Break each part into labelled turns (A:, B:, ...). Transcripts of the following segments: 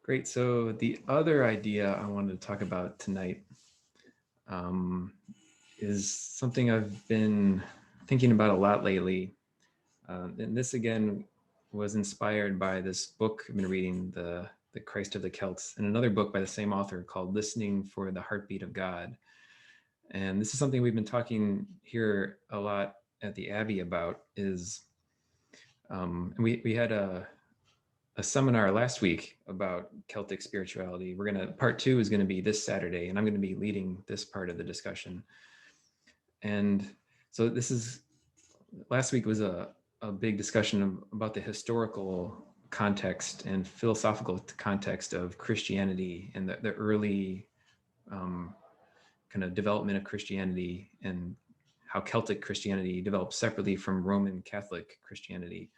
A: Great. So the other idea I wanted to talk about tonight is something I've been thinking about a lot lately. And this again was inspired by this book I've been reading, the Christ of the Celts, and another book by the same author called Listening for the Heartbeat of God. And this is something we've been talking here a lot at the Abbey about. We had a seminar last week about Celtic spirituality. Part two is gonna be this Saturday, and I'm gonna be leading this part of the discussion. And so last week was a big discussion about the historical context and philosophical context of Christianity and the early kind of development of Christianity and how Celtic Christianity developed separately from Roman Catholic Christianity.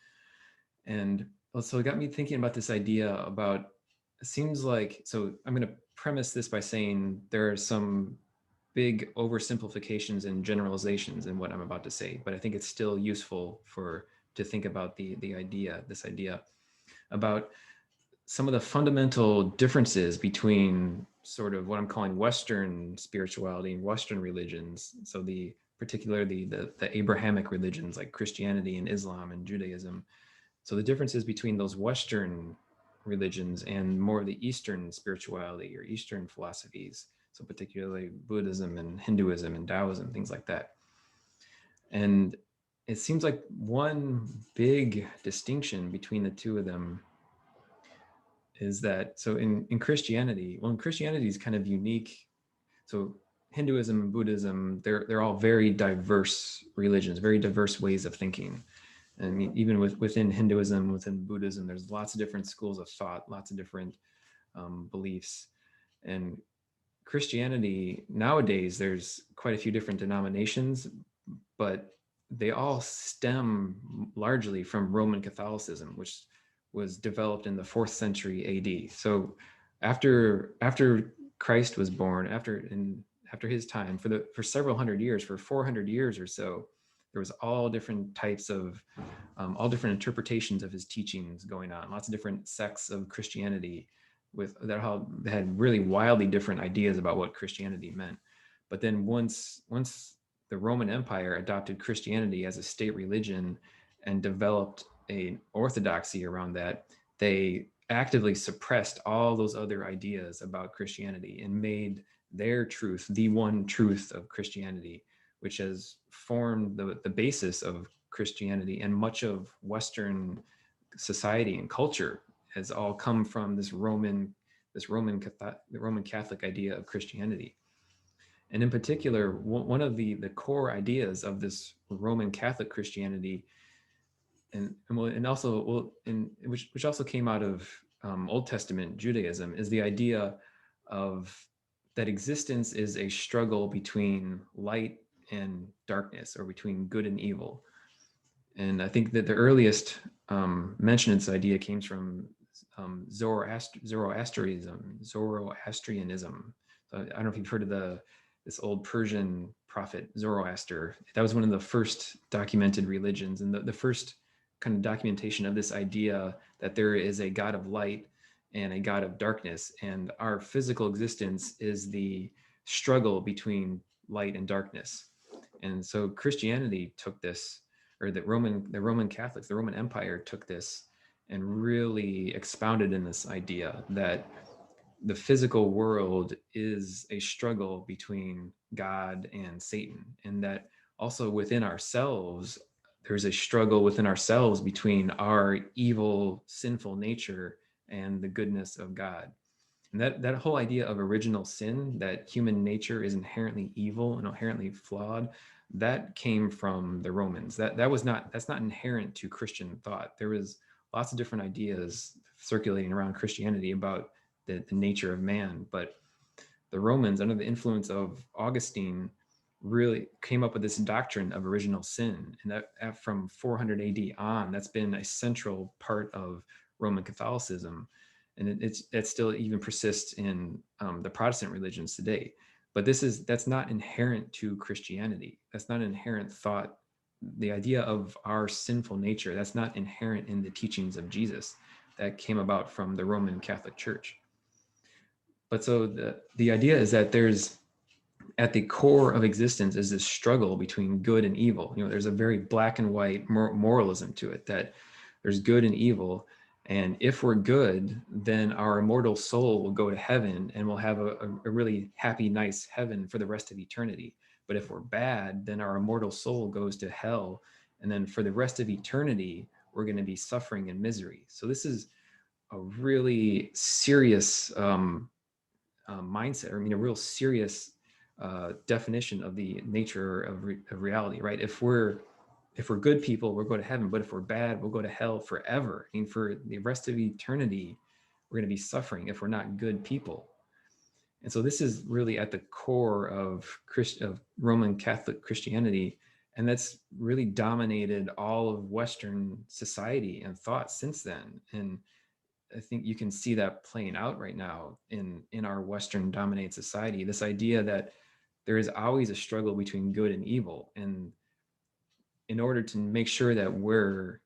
A: And so it got me thinking about this idea about, it seems like, so I'm going to premise this by saying there are some big oversimplifications and generalizations in what I'm about to say, but I think it's still useful to think about this idea about some of the fundamental differences between sort of what I'm calling Western spirituality and Western religions. So particularly the Abrahamic religions like Christianity and Islam and Judaism. So the differences between those Western religions and more of the Eastern spirituality or Eastern philosophies. So particularly Buddhism and Hinduism and Taoism, things like that. And it seems like one big distinction between the two of them is that, so in Christianity, Christianity is kind of unique. So Hinduism and Buddhism, they're all very diverse religions, very diverse ways of thinking. I mean, even within Hinduism, within Buddhism, there's lots of different schools of thought, lots of different beliefs. And Christianity, nowadays, there's quite a few different denominations, but they all stem largely from Roman Catholicism, which was developed in the 4th century AD. So after Christ was born, after his time, for several hundred years, for 400 years or so, there was all different types of all different interpretations of his teachings going on, lots of different sects of Christianity that had really wildly different ideas about what Christianity meant. But then once the Roman Empire adopted Christianity as a state religion and developed an orthodoxy around that, they actively suppressed all those other ideas about Christianity and made their truth the one truth of Christianity, which has formed the basis of Christianity, and much of Western society and culture has all come from the Roman Catholic idea of Christianity. And in particular, one of the core ideas of this Roman Catholic Christianity, which also came out of Old Testament Judaism, is the idea of that existence is a struggle between light and darkness, or between good and evil. And I think that the earliest mention of this idea came from Zoroastrianism. So I don't know if you've heard of this old Persian prophet Zoroaster. That was one of the first documented religions, and the first kind of documentation of this idea that there is a God of light and a God of darkness, and our physical existence is the struggle between light and darkness. And so Christianity took this, or the Roman Catholics, the Roman Empire took this and really expounded in this idea that the physical world is a struggle between God and Satan, and that also within ourselves, there's a struggle within ourselves between our evil, sinful nature and the goodness of God. And that whole idea of original sin, that human nature is inherently evil and inherently flawed, that came from the Romans. That's not inherent to Christian thought. There was lots of different ideas circulating around Christianity about the nature of man, but the Romans, under the influence of Augustine, really came up with this doctrine of original sin. And that from 400 AD on, that's been a central part of Roman Catholicism. And it still even persists in the Protestant religions today. But that's not inherent to Christianity. That's not an inherent thought. The idea of our sinful nature, that's not inherent in the teachings of Jesus. That came about from the Roman Catholic Church. But so the idea is that there's, at the core of existence is this struggle between good and evil. There's a very black and white moralism to it, that there's good and evil. And if we're good, then our immortal soul will go to heaven and we'll have a really happy, nice heaven for the rest of eternity. But if we're bad, then our immortal soul goes to hell. And then for the rest of eternity, we're going to be suffering and misery. So this is a really serious mindset, or a real serious definition of the nature of reality, right? If we're good people, we'll go to heaven, but if we're bad, we'll go to hell forever. For the rest of eternity, we're going to be suffering if we're not good people. And so this is really at the core of Roman Catholic Christianity, and that's really dominated all of Western society and thought since then. And I think you can see that playing out right now in our Western dominated society, this idea that there is always a struggle between good and evil. And in order to make sure that we're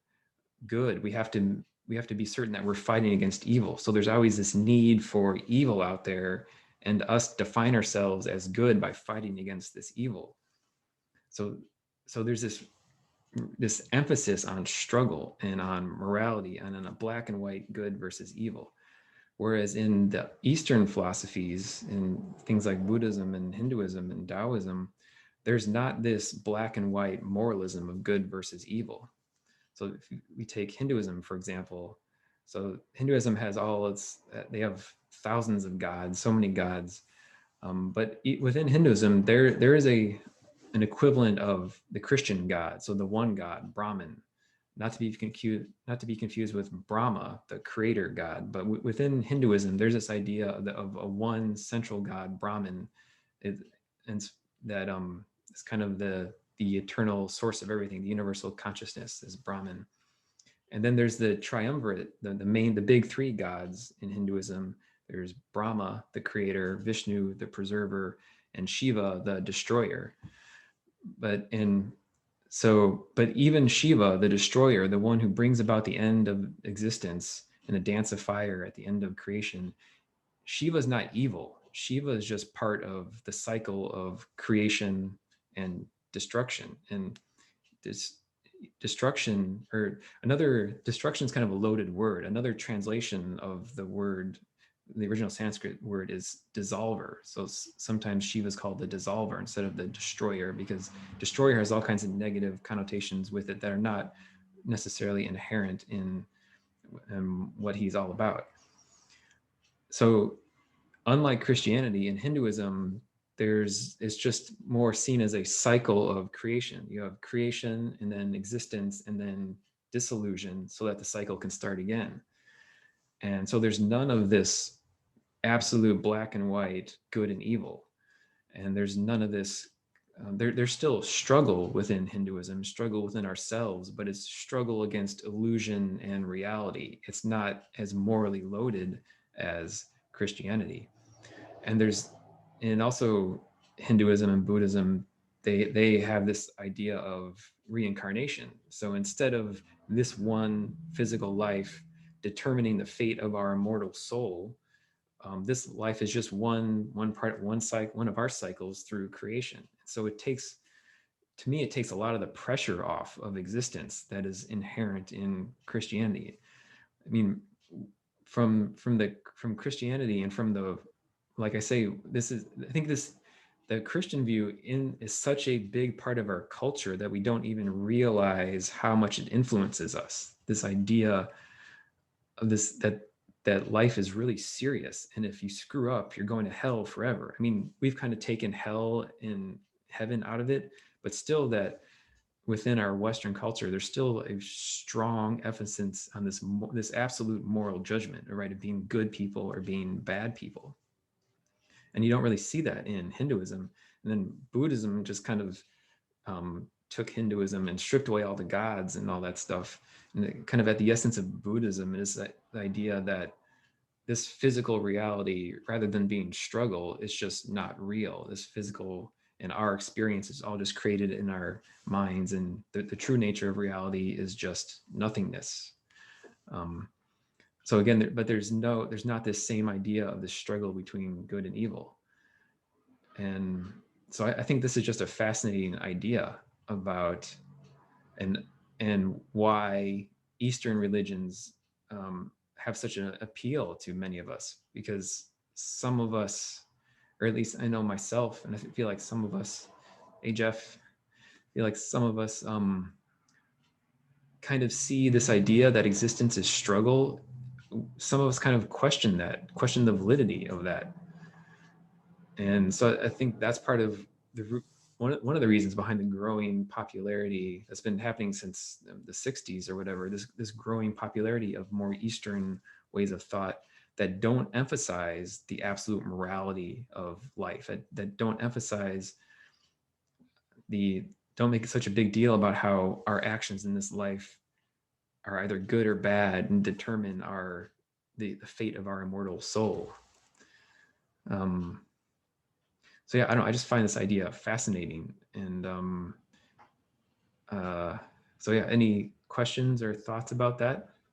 A: good, we have to be certain that we're fighting against evil. So there's always this need for evil out there, and us define ourselves as good by fighting against this evil. So there's this emphasis on struggle and on morality and on a black and white good versus evil. Whereas in the Eastern philosophies, in things like Buddhism and Hinduism and Taoism, there's not this black and white moralism of good versus evil. So if we take Hinduism, for example, so Hinduism has they have thousands of gods, so many gods. But within Hinduism, there is an equivalent of the Christian God. So the one God, Brahman, not to be confused with Brahma, the creator God. But within Hinduism, there's this idea of a one central God, Brahman, and that is kind of the eternal source of everything. The universal consciousness is Brahman. And then there's the triumvirate, the big three gods in Hinduism. There's Brahma, the creator, Vishnu, the preserver, and Shiva, the destroyer. But even Shiva, the destroyer, the one who brings about the end of existence in a dance of fire at the end of creation, Shiva's not evil. Shiva is just part of the cycle of creation and destruction. And this destruction, or another, destruction is kind of a loaded word. Another translation of the word, the original Sanskrit word, is dissolver. So sometimes Shiva is called the dissolver instead of the destroyer, because destroyer has all kinds of negative connotations with it that are not necessarily inherent in what he's all about. So unlike Christianity, in Hinduism, it's just more seen as a cycle of creation. You have creation and then existence and then dissolution, so that the cycle can start again. And so there's none of this absolute black and white, good and evil. And there's none of this. There's still struggle within Hinduism, struggle within ourselves, but it's struggle against illusion and reality. It's not as morally loaded as Christianity. And also Hinduism and Buddhism, they have this idea of reincarnation. So instead of this one physical life determining the fate of our immortal soul, this life is just one of our cycles through creation. So to me, it takes a lot of the pressure off of existence that is inherent in Christianity. I mean, from Christianity and from the, like I say, the Christian view is such a big part of our culture that we don't even realize how much it influences us. This idea of that life is really serious, and if you screw up, you're going to hell forever. I mean, we've kind of taken hell and heaven out of it, but still, that within our Western culture, there's still a strong emphasis on this absolute moral judgment, right, of being good people or being bad people. And you don't really see that in Hinduism. And then Buddhism just kind of took Hinduism and stripped away all the gods and all that stuff. And kind of at the essence of Buddhism is that the idea that this physical reality, rather than being struggle, is just not real. This physical and our experience is all just created in our minds, and the true nature of reality is just nothingness. So again, but there's not this same idea of the struggle between good and evil. And so I think this is just a fascinating idea about and why Eastern religions have such an appeal to many of us, because some of us, or at least I know myself, and I feel like some of us, hey Jeff, I feel like some of us kind of see this idea that existence is struggle. Some of us kind of question the validity of that. And so I think that's part of the root, one of the reasons behind the growing popularity that's been happening since the 60s or whatever, this growing popularity of more Eastern ways of thought that don't emphasize the absolute morality of life, that don't emphasize don't make such a big deal about how our actions in this life are either good or bad and determine the fate of our immortal soul. So yeah, I just find this idea fascinating. And so yeah, any questions or thoughts about that?